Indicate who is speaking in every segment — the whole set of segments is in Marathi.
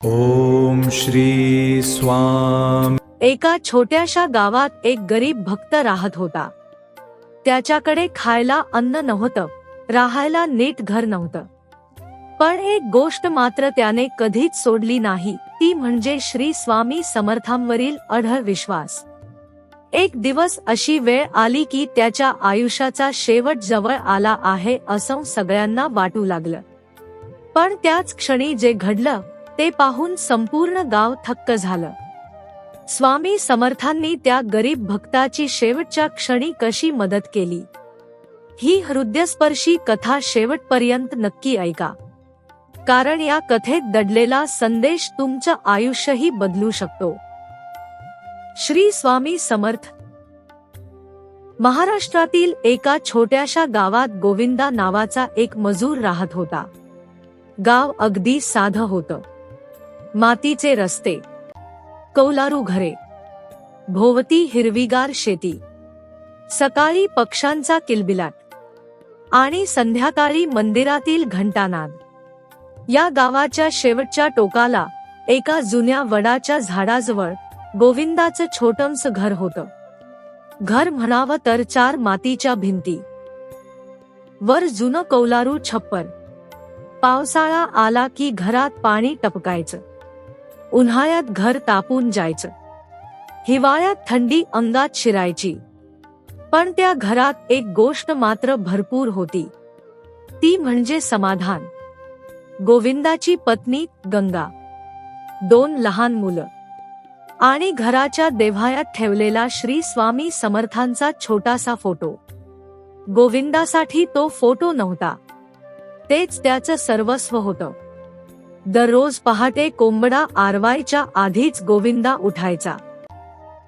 Speaker 1: ओम श्री स्वामी।
Speaker 2: एका छोट्याशा गावात एक गरीब भक्त राहत होता. त्याच्याकडे खायला अन्न नव्हतं, राहायला नीट घर नव्हतं. पण एक गोष्ट मात्र त्याने कधीच सोडली नाही, ती म्हणजे श्री स्वामी समर्थांवरील अढळ विश्वास. एक दिवस अशी वेळ आली की त्याच्या आयुष्याचा शेवट जवळ आला आहे असं सगळ्यांना वाटू लागलं. पण त्याच क्षणी जे घडलं ते पाहून संपूर्ण गाव थक्क झालं. स्वामी समर्थांनी त्या गरीब भक्ताची शेवटच्या क्षणी कशी मदत केली, ही हृदयस्पर्शी कथा शेवटपर्यंत नक्की ऐका, कारण या कथेत दडलेला संदेश तुमचं आयुष्यही बदलू शकतो. श्री स्वामी समर्थ. महाराष्ट्रातील एका छोट्याशा गावात गोविंदा नावाचा एक मजूर राहत होता. गाव अगदी साधं होतं. मातीचे रस्ते, कौलारू घरे, भोवती हिरवीगार शेती, सकाळी पक्ष्यांचा किलबिलाट आणि संध्याकाळी मंदिरातील घंटानाद. या गावाच्या शेवटच्या टोकाला एका जुन्या वडाच्या झाडाजवळ गोविंदाचं छोटंसं घर होतं. घर म्हणावं तर 4 मातीच्या भिंती, वर जुनं कौलारू छप्पर. पावसाळा आला की घरात पाणी टपकायचं, उन्हाळ्यात घर तापून जायचं, हिवाळ्यात थंडी अंगात शिरायची. पण त्या घरात एक गोष्ट मात्र भरपूर होती, ती म्हणजे समाधान. गोविंदाची पत्नी गंगा, 2 लहान मुलं आणि घराच्या देव्हाऱ्यात ठेवलेला श्री स्वामी समर्थांचा छोटासा फोटो. गोविंदासाठी तो फोटो नव्हता, तेच त्याचं सर्वस्व होतं. दररोज पहाटे कोंबडा आरवायच्या आधीच गोविंदा उठायचा.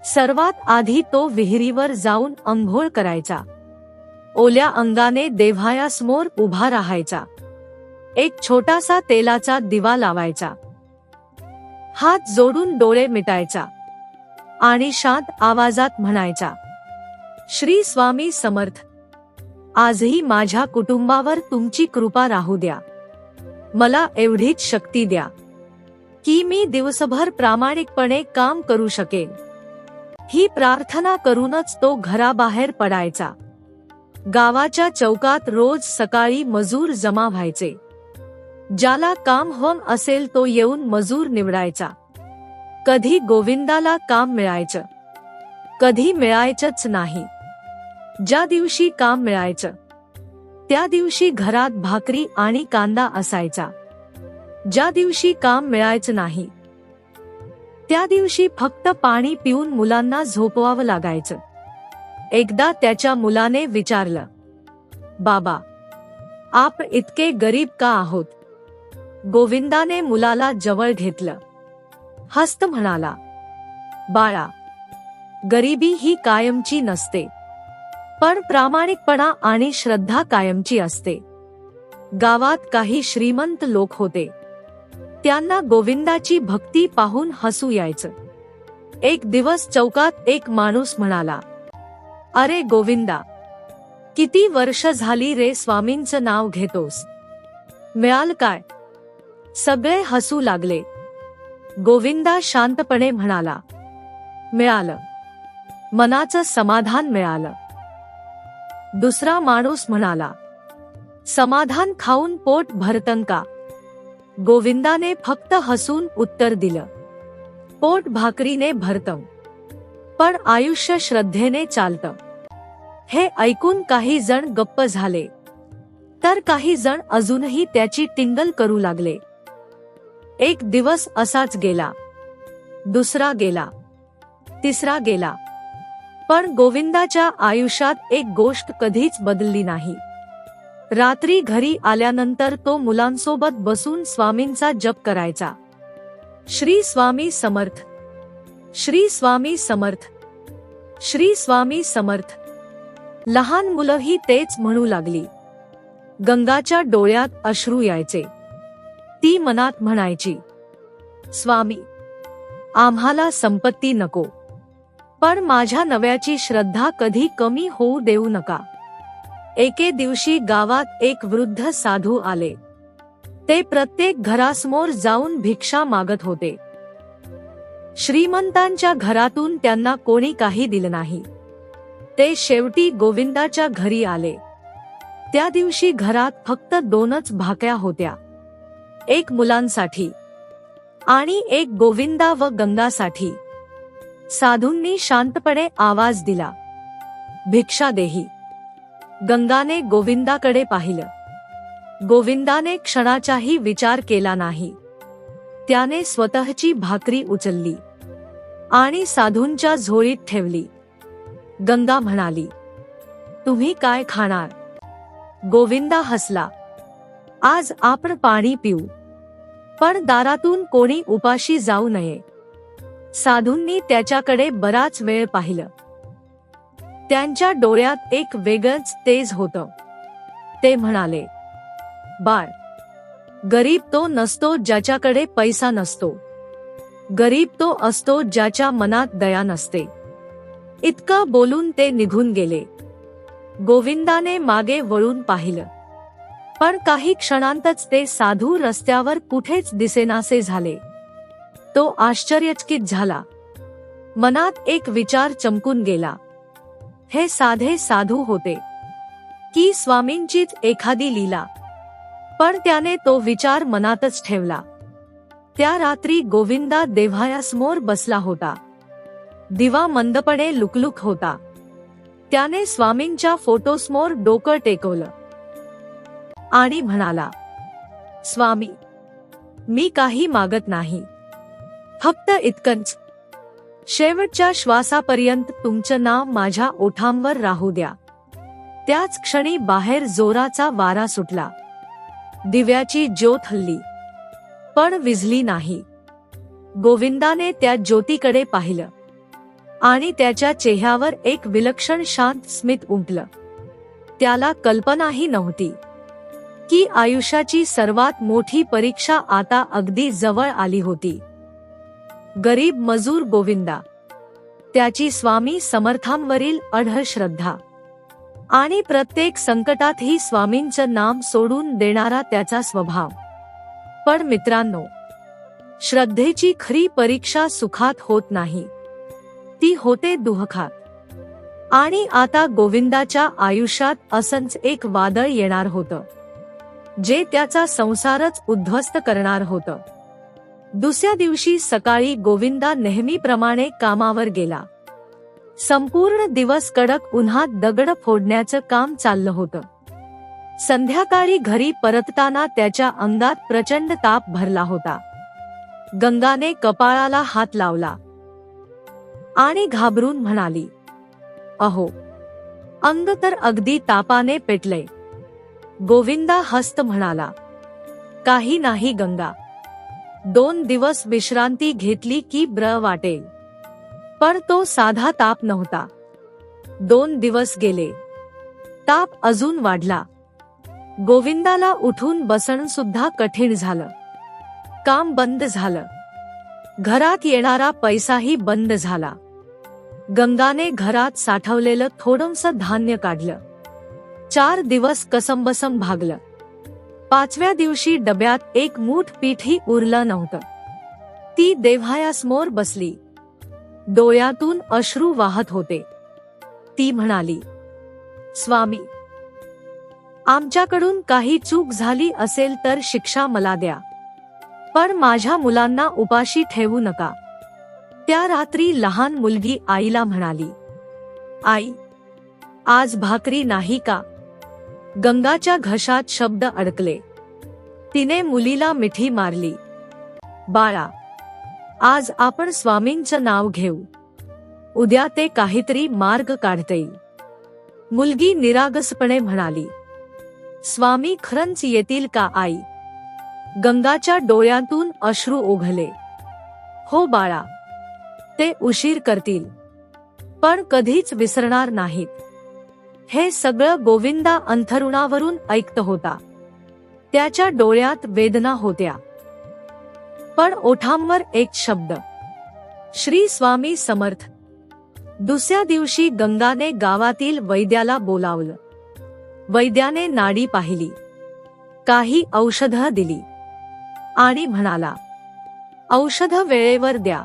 Speaker 2: सर्वात आधी तो विहिरीवर जाऊन अंघोळ करायचा. ओल्या अंगाने देव्हाऱ्यासमोर उभा राहायचा. एक छोटासा तेलाचा दिवा लावायचा. हात जोडून डोळे मिटायचा आणि शांत आवाजात म्हणायचा, श्री स्वामी समर्थ, आजही माझ्या कुटुंबावर तुमची कृपा राहू द्या. मला एवढीच शक्ती द्या की मी दिवसभर प्रामाणिकपणे काम करू शकेन. ही प्रार्थना करूनच तो घराबाहेर पडायचा. गावाच्या चौकात रोज सकाळी मजूर जमा व्हायचे. ज्याला काम हवं असेल तो येऊन मजूर निवडायचा. कधी गोविंदाला काम मिळायचं, कधी मिळायचंच नाही. ज्या दिवशी काम मिळायचं त्या दिवशी घरात भाकरी आणि कांदा असायचा. ज्या दिवशी काम मिळायचं नाही त्या दिवशी फक्त पाणी पिऊन मुलांना झोपवावं लागायचं. एकदा त्याच्या मुलाने विचारलं, बाबा, आपण इतके गरीब का आहोत? गोविंदाने मुलाला जवळ घेतलं, हसत म्हणाला, बाळा, गरिबी ही कायमची नसते, पण प्रामाणिकपणा आणि श्रद्धा कायमची असते. गावात काही श्रीमंत लोक होते. त्यांना गोविंदाची भक्ती पाहून हसू यायचं. एक दिवस चौकात एक माणूस म्हणाला, अरे गोविंदा, किती वर्ष झाली रे स्वामींचं नाव घेतोस, मिळालं काय? सगळे हसू लागले. गोविंदा शांतपणे म्हणाला, मिळालं, मनाचं समाधान मिळालं. दुसरा माणूस म्हणाला, समाधान खाऊन पोट भरतं का? गोविंदाने फक्त हसून उत्तर दिलं, पोट भाकरीने भरतं, पण आयुष्य श्रद्धेने चालतं. हे ऐकून काही जण गप्प झाले, तर काही जण अजूनही त्याची टिंगल करू लागले. एक दिवस असाच गेला, दुसरा गेला, तिसरा गेला, पण गोविंदाच्या आयुष्यात एक गोष्ट कधीच बदलली नाही. रात्री घरी आल्यानंतर तो मुलांसोबत बसून स्वामींचा जप करायचा. श्री स्वामी समर्थ, श्री स्वामी समर्थ, श्री स्वामी समर्थ. लहान मुलंही तेच म्हणू लागली. गंगाच्या डोळ्यात अश्रू यायचे. ती मनात म्हणायची, स्वामी, आम्हाला संपत्ती नको, पण माझ्या नव्याची श्रद्धा कधी कमी होऊ देऊ नका. एके दिवशी गावात एक वृद्ध साधू आले. ते प्रत्येक घरासमोर जाऊन भिक्षा मागत होते. श्रीमंतांच्या घरातून त्यांना कोणी काही दिलं नाही. ते शेवटी गोविंदाच्या घरी आले. त्या दिवशी घरात फक्त 2च भाकऱ्या होत्या, एक मुलांसाठी आणि एक गोविंदा व गंगासाठी. साधूंनी शांतपणे आवाज दिला, भिक्षा देही. गंगाने गोविंदाकडे पाहिलं. गोविंदाने क्षणाचाही विचार केला नाही. त्याने स्वतःची भाकरी उचलली आणि साधूंच्या झोळीत ठेवली. गंगा म्हणाली, तुम्ही काय खाणार? गोविंदा हसला, आज आपण पाणी पिऊ, पण दारातून कोणी उपाशी जाऊ नये. साधूंनी त्याच्याकडे बराच वेळ पाहिलं. त्यांच्या डोळ्यात एक वेगळंच तेज होतं. ते म्हणाले, बाळ, गरीब तो नसतो ज्याच्याकडे पैसा नसतो. गरीब तो असतो ज्याच्या मनात दया नसते. इतकं बोलून ते निघून गेले. गोविंदाने मागे वळून पाहिलं, पण काही क्षणांतच ते साधू रस्त्यावर कुठेच दिसेनासे झाले. तो आश्चर्यचकित झाला. मनात एक विचार चमकून गेला. हे साधे साधू होते की स्वामींचीच एखादी लीला? पण त्याने तो विचार मनातच ठेवला. त्या रात्री गोविंदा देव्हाऱ्यासमोर बसला होता. दिवा मंदपणे लुकलुक होता. त्याने स्वामींच्या फोटोसमोर डोकं टेकवलं आणि म्हणाला, स्वामी, मी काही मागत नाही, फक्त इतकंच, शेवटच्या श्वासापर्यंत तुमचं नाव माझ्या ओठांवर राहू द्या. त्याच क्षणी बाहेर जोराचा वारा सुटला. दिव्याची ज्योत हलली, पण विझली नाही. गोविंदाने त्या ज्योतीकडे पाहिलं आणि त्याच्या चेहऱ्यावर एक विलक्षण शांत स्मित उमटलं. त्याला कल्पनाही नव्हती की आयुष्याची सर्वात मोठी परीक्षा आता अगदी जवळ आली होती. गरीब मजूर गोविंदा, त्याची स्वामी समर्थांवरील अढळ श्रद्धा आणि प्रत्येक संकटातही स्वामींचं नाम सोडून देणारा त्याचा स्वभाव. पण मित्रांनो, श्रद्धेची खरी परीक्षा सुखात होत नाही, ती होते दुःखात. आणि आता गोविंदाच्या आयुष्यात असंच एक वादळ येणार होतं, जे त्याचा संसारच उद्ध्वस्त करणार होतं. दुसऱ्या दिवशी सकाळी गोविंदा नेहमीप्रमाणे कामावर गेला. संपूर्ण दिवस कडक उन्हात दगड फोडण्याचं काम चाललं होतं. संध्याकाळी घरी परतताना त्याच्या अंगात प्रचंड ताप भरला होता. गंगाने कपाळाला हात लावला आणि घाबरून म्हणाली, अहो, अंग तर अगदी तापाने पेटलंय. गोविंदा हसत म्हणाला, काही नाही गंगा, 2 दिवस विश्रांती घेतली की बरं वाटेल. पण तो साधा ताप नव्हता. 2 दिवस गेले, ताप अजून वाढला. गोविंदाला उठून बसणं सुद्धा कठीण झालं. काम बंद झालं. घरात येणारा पैसाही बंद झाला. गंगाने घरात साठवलेलं थोडंसं धान्य काढलं. 4 दिवस कसंबसं भागलं. 5व्या दिवशी डब्यात एक मूठ पीठही उरलं नव्हतं. ती देव्हाऱ्यासमोर बसली. डोळ्यातून अश्रू वाहत होते. ती म्हणाली, स्वामी, आमच्याकडून काही चूक झाली असेल तर शिक्षा मला द्या, पण माझ्या मुलांना उपाशी ठेवू नका. त्या रात्री लहान मुलगी आईला म्हणाली, आई, आज भाकरी नाही का? गंगाच्या घशात शब्द अडकले. तिने मुलीला मिठी मारली. बाळा, आज आपण स्वामींचं नाव घेऊ. उद्या ते काहीतरी मार्ग काढतील. मुलगी निरागसपणे म्हणाली, स्वामी खरंच येतील का आई? गंगाच्या डोळ्यातून अश्रू ओघळले. हो बाळा, ते उशीर करतील, पण कधीच विसरणार नाहीत. हे सगळं गोविंदा अंथरुणावरून ऐकत होता. त्याच्या डोळ्यात वेदना होत्या, पण ओठांवर एक शब्द, श्री स्वामी समर्थ. दुसऱ्या दिवशी गंगाने गावातील वैद्याला बोलावलं. वैद्याने नाडी पाहिली, काही औषधं दिली. आणि म्हणाला, औषध वेळेवर द्या,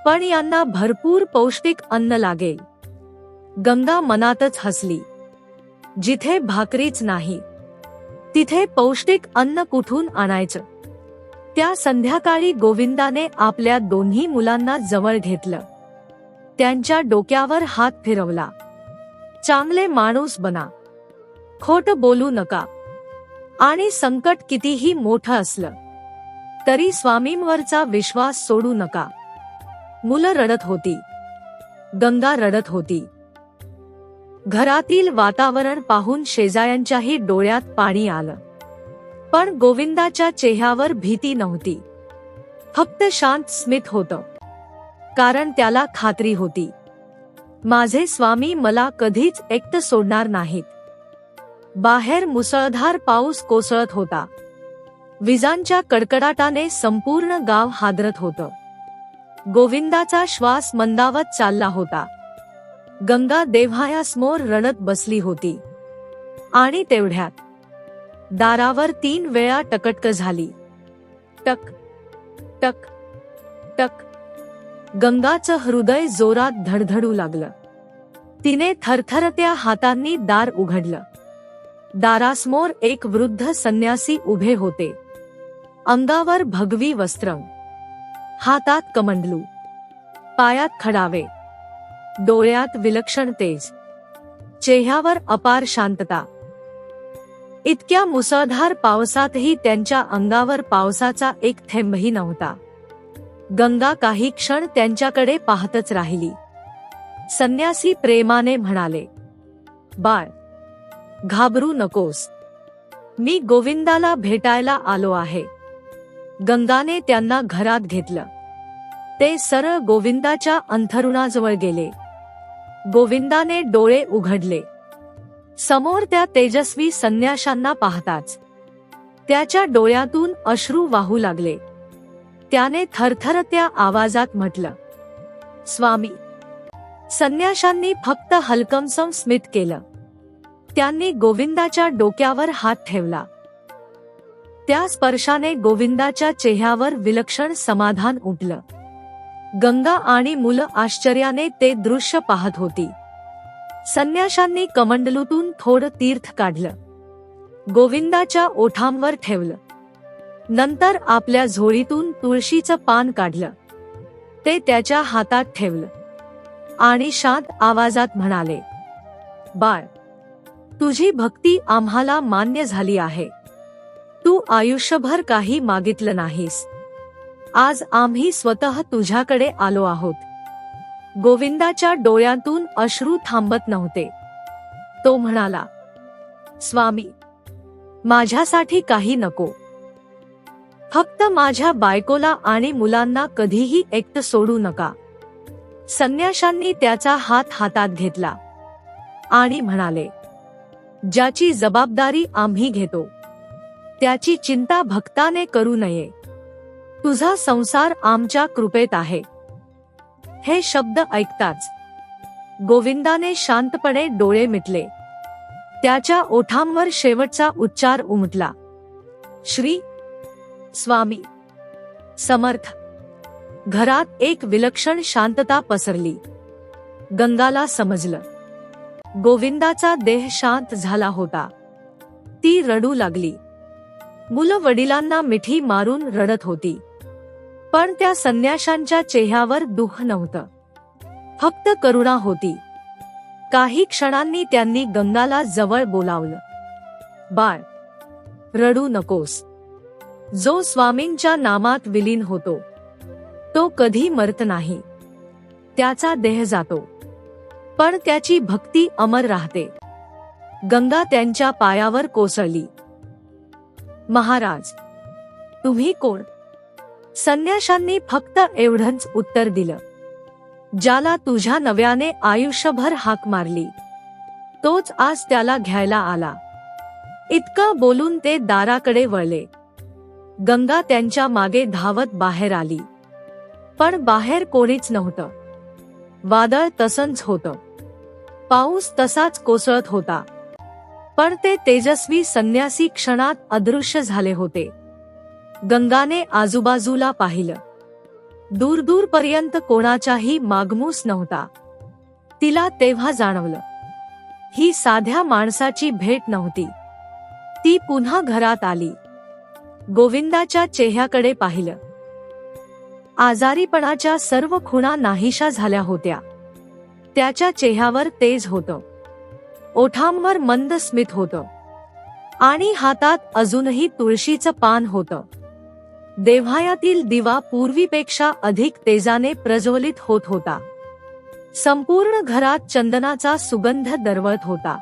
Speaker 2: पण यांना भरपूर पौष्टिक अन्न लागेल. गंगा मनातच हसली. जिथे भाकरीच नाही तिथे पौष्टिक अन्न कुठून आणायचं. त्या संध्याकाळी गोविंदाने आपल्या दोन्ही मुलांना जवळ घेतलं. त्यांच्या डोक्यावर हात फिरवला. चांगले माणूस बना, खोट बोलू नका, आणि संकट कितीही मोठं असलं तरी स्वामींवरचा विश्वास सोडू नका. मुलं रडत होती, गंगा रडत होती. घरातील वातावरण पाहून शेजाऱ्यांच्याही डोळ्यात पाणी आलं. पण गोविंदाच्या चेहऱ्यावर भीती नव्हती, फक्त शांत स्मित होतं. कारण त्याला खात्री होती, माझे स्वामी मला कधीच एकटं सोडणार नाहीत. बाहेर मुसळधार पाऊस कोसळत होता. विजांच्या कडकडाटाने संपूर्ण गाव हादरत होतं. गोविंदाचा श्वास मंदावत चालला होता. गंगा देव्हायासमोर रडत बसली होती. आणि तेवढ्यात दारावर 3 वेळा टकटक झाली. टक टक टक. गंगाचं हृदय जोरात धडधडू लागलं. तिने थरथरत्या हातांनी दार उघडलं. दारासमोर एक वृद्ध संन्यासी उभे होते. अंगावर भगवी वस्त्र, हातात कमंडलू, पायात खडावे, डोळ्यात विलक्षण तेज, चेहऱ्यावर अपार शांतता. इतक्या मुसळधार पावसातही त्यांच्या अंगावर पावसाचा एक थेंबही नव्हता. गंगा काही क्षण त्यांच्याकडे पाहतच राहिली. संन्यासी प्रेमाने म्हणाले, बाळ, घाबरू नकोस, मी गोविंदाला भेटायला आलो आहे. गंगाने त्यांना घरात घेतलं. ते सरळ गोविंदाच्या अंथरुणाजवळ गेले. गोविंदाने डोळे उघडले. समोर त्या तेजस्वी संन्याशांना पाहताच त्याच्या डोळ्यातून अश्रू वाहू लागले. त्याने थरथरत्या आवाजात म्हटलं, स्वामी. संन्याशांनी फक्त हलकमसं स्मित केलं. त्यांनी गोविंदाच्या डोक्यावर हात ठेवला. त्या स्पर्शाने गोविंदाच्या चेहऱ्यावर विलक्षण समाधान उठलं. गंगा आणि मुलं आश्चर्याने ते दृश्य पाहत होती. संन्याशांनी कमंडलूतून थोडं तीर्थ काढलं, गोविंदाच्या ओठांवर ठेवलं. नंतर आपल्या झोळीतून तुळशीचं पान काढलं, ते त्याच्या हातात ठेवलं आणि शांत आवाजात म्हणाले, बाळ, तुझी भक्ती आम्हाला मान्य झाली आहे. तू आयुष्यभर काही मागितलं नाहीस. आज आम्ही स्वतः तुझ्याकडे आलो आहोत. गोविंदाच्या डोळ्यातून अश्रू थांबत नव्हते. तो म्हणाला, स्वामी, माझ्यासाठी काही नको. फक्त माझ्या बायकोला आणि मुलांना कधीही एकटं सोडू नका. संन्याशांनी त्याचा हात हातात घेतला आणि म्हणाले, ज्याची जबाबदारी आम्ही घेतो त्याची चिंता भक्ताने करू नये. तुझा संसार आमच्या कृपेत आहे. हे शब्द ऐकताच गोविंदाने शांतपणे डोळे मिटले. त्याच्या ओठांवर शेवटचा उच्चार उमटला, श्री स्वामी समर्थ. घरात एक विलक्षण शांतता पसरली. गंगाला समजलं, गोविंदाचा देह शांत झाला होता. ती रडू लागली. मुलं वडिलांना मिठी मारून रडत होती. पण त्या संन्याशांच्या चेहऱ्यावर दुःख नव्हतं, फक्त करुणा होती. काही क्षणांनी त्यांनी गंगाला जवळ बोलावलं. बाळ, रडू नकोस. जो स्वामींच्या नामात विलीन होतो तो कधी मरत नाही. त्याचा देह जातो, पण त्याची भक्ती अमर राहते. गंगा त्यांच्या पायावर कोसळली. महाराज, तुम्ही कोण? संन्याशांनी फक्त एवढंच उत्तर दिलं, ज्याला तुझ्या नव्याने आयुष्यभर हाक मारली तोच आज त्याला घ्यायला आला. इतकं बोलून ते दाराकडे वळले. गंगा त्यांच्या मागे धावत बाहेर आली. पण बाहेर कोणीच नव्हतं. वादळ तसंच होतं. पाऊस तसाच कोसळत होता. पण ते तेजस्वी संन्यासी क्षणात अदृश्य झाले होते. गंगाने आजूबाजूला पाहिलं. दूरदूरपर्यंत कोणाचाही मागमूस नव्हता. तिला तेव्हा जाणवलं, ही साध्या माणसाची भेट नव्हती. ती पुन्हा घरात आली. गोविंदाच्या चेहऱ्याकडे पाहिलं. आजारीपणाच्या सर्व खुणा नाहीशा झाल्या होत्या. त्याच्या चेहऱ्यावर तेज होतं, ओठांवर मंद स्मित होतं आणि हातात अजूनही तुळशीचं पान होतं. देव्हाऱ्यातील दिवा पूर्वीपेक्षा अधिक तेजाने प्रज्वलित होत होता. संपूर्ण घरात चंदनाचा सुगंध दरवळत होता.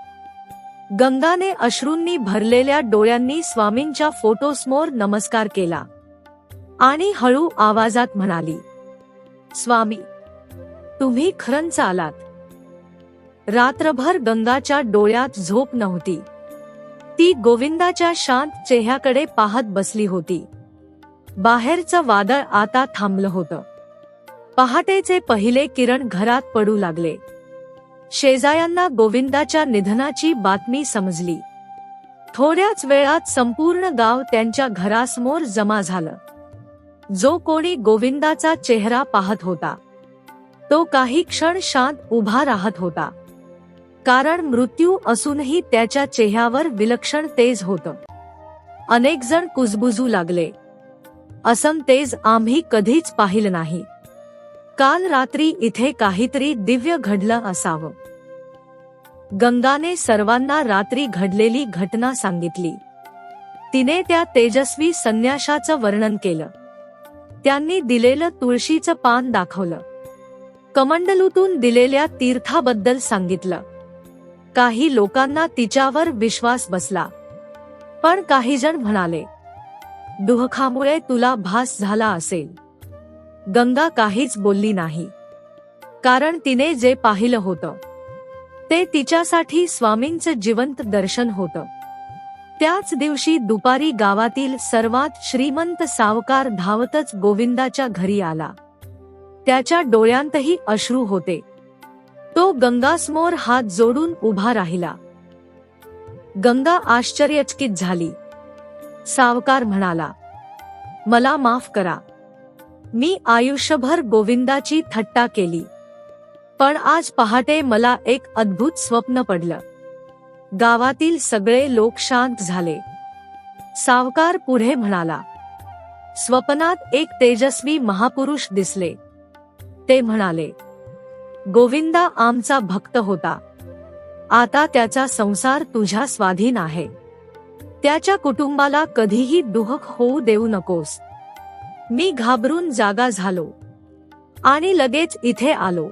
Speaker 2: गंगाने अश्रूंनी भरलेल्या डोळ्यांनी स्वामींच्या फोटोसमोर नमस्कार केला आणि हळू आवाजात म्हणाली, स्वामी, तुम्ही खरंच आलात. रात्रभर गंगाच्या डोळ्यात झोप नव्हती. ती गोविंदाच्या शांत चेहऱ्याकडे पाहत बसली होती. बाहेरचं वादळ आता थांबलं होतं. पहाटेचे पहिले किरण घरात पडू लागले. शेजाऱ्यांना गोविंदाच्या निधनाची बातमी समजली. थोड्याच वेळात संपूर्ण गाव त्यांच्या घरासमोर जमा झालं. जो कोणी गोविंदाचा चेहरा पाहत होता, तो काही क्षण शांत उभा राहत होता. कारण मृत्यू असूनही त्याच्या चेहऱ्यावर विलक्षण तेज होतं. अनेक जण कुजबुजू लागले, असं तेज आम्ही कधीच पाहिलं नाही. काल रात्री इथे काहीतरी दिव्य घडलं असावं. गंगाने सर्वांना रात्री घडलेली घटना सांगितली. तिने त्या तेजस्वी संन्याशाचं वर्णन केलं. त्यांनी दिलेलं तुळशीचं पान दाखवलं. कमंडलूतून दिलेल्या तीर्थाबद्दल सांगितलं. काही लोकांना तिच्यावर विश्वास बसला, पण काही जण म्हणाले, दुःखामुळे तुला भास झाला असेल. गंगा काहीच बोलली नाही, कारण तिने जे पाहिलं होतं ते तिच्यासाठी स्वामींचं जिवंत दर्शन होतं. त्याच दिवशी दुपारी गावातील सर्वात श्रीमंत सावकार धावतच गोविंदाच्या घरी आला. त्याच्या डोळ्यांतही अश्रू होते. तो गंगासमोर हात जोडून उभा राहिला. गंगा आश्चर्यचकित झाली. सावकार म्हणाला, मला माफ करा. मी आयुष्यभर गोविंदाची थट्टा केली, पण आज पहाटे मला एक अद्भुत स्वप्न पडलं. गावातील सगळे लोक शांत झाले. सावकार पुढे म्हणाला, स्वप्नात एक तेजस्वी महापुरुष दिसले. ते म्हणाले, गोविंदा आमचा भक्त होता. आता त्याचा संसार तुझ्या स्वाधीन आहे. त्याच्या कुटुंबाला कधीही दुःख होऊ देऊ नकोस. मी घाबरून जागा झालो आणि लगेच इथे आलो.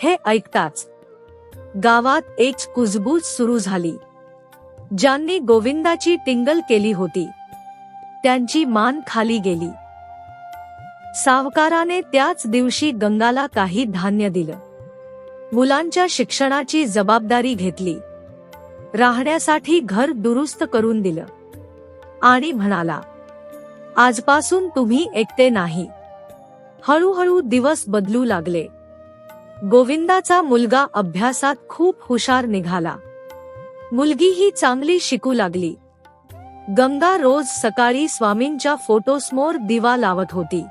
Speaker 2: हे ऐकताच गावात एक कुजबूज सुरू झाली. ज्यांनी गोविंदाची टिंगल केली होती त्यांची मान खाली गेली. सावकाराने त्याच दिवशी गंगाला काही धान्य दिलं. मुलांच्या शिक्षणाची जबाबदारी घेतली. राहण्यासाठी घर दुरुस्त करून दिलं आणि म्हणाला, आजपासून तुम्ही एकटे नाही. हळूहळू दिवस बदलू लागले. गोविंदाचा मुलगा अभ्यासात खूप हुशार निघाला. मुलगीही चांगली शिकू लागली. गंगा रोज सकाळी स्वामींच्या फोटोसमोर दिवा लावत होती.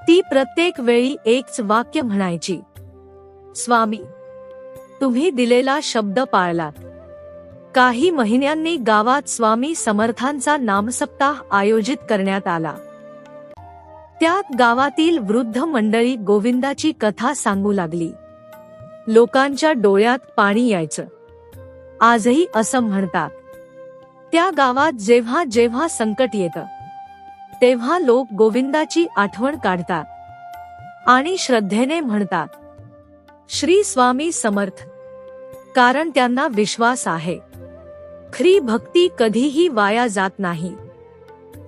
Speaker 2: ती प्रत्येक वेळी एकच वाक्य म्हणायची, स्वामी, तुम्ही दिलेला शब्द पाळलात. काही महिन्यांनी गावात स्वामी समर्थांचा नामसप्ताह आयोजित करण्यात आला. त्यात गावातील वृद्ध मंडळी गोविंदाची कथा सांगू लागली. लोकांच्या डोळ्यात पाणी यायचं. आजही असं म्हणतात, त्या गावात जेव्हा जेव्हा संकट येतं तेव्हा लोक गोविंदाची आठवण काढतात आणि श्रद्धेने म्हणतात, श्री स्वामी समर्थ. कारण त्यांना विश्वास आहे, खरी भक्ती कधीही वाया जात नाही.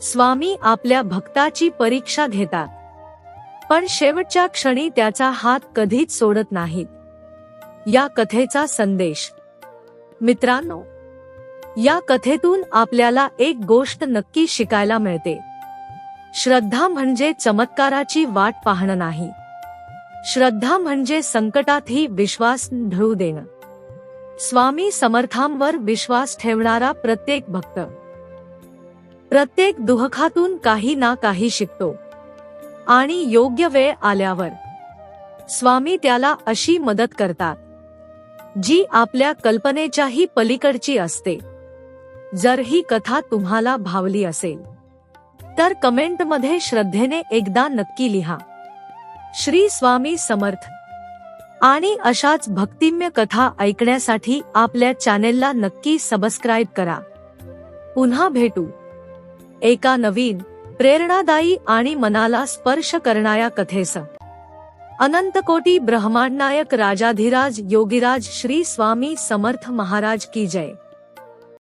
Speaker 2: स्वामी आपल्या भक्ताची परीक्षा घेतात, पण शेवटच्या क्षणी त्याचा हात कधीच सोडत नाहीत. या कथेचा संदेश. मित्रांनो, या कथेतून आपल्याला एक गोष्ट नक्की शिकायला मिळते. श्रद्धा म्हणजे चमत्काराची वाट पाहणं नाही. श्रद्धा म्हणजे संकटातही विश्वास ढळू देणं. स्वामी समर्थांवर विश्वास ठेवणारा प्रत्येक भक्त प्रत्येक दुःखातून काही ना काही शिकतो आणि योग्य वेळ आल्यावर स्वामी त्याला अशी मदत करतात जी आपल्या कल्पनेच्याही पलीकडची असते. जर ही कथा तुम्हाला भावली असेल तर कमेंटमध्ये श्रद्धेने एकदा नक्की लिहा. श्री स्वामी समर्थ. आणि अशाच भक्तिमय कथा ऐकण्यासाठी आपल्या चॅनेलला नक्की सबस्क्राईब करा. पुन्हा भेटू एका नवीन प्रेरणादायी आणि मनाला स्पर्श करणाऱ्या कथेसह. अनंतकोटी ब्रह्मांड नायक राजाधिराज योगीराज श्री स्वामी समर्थ महाराज की जय.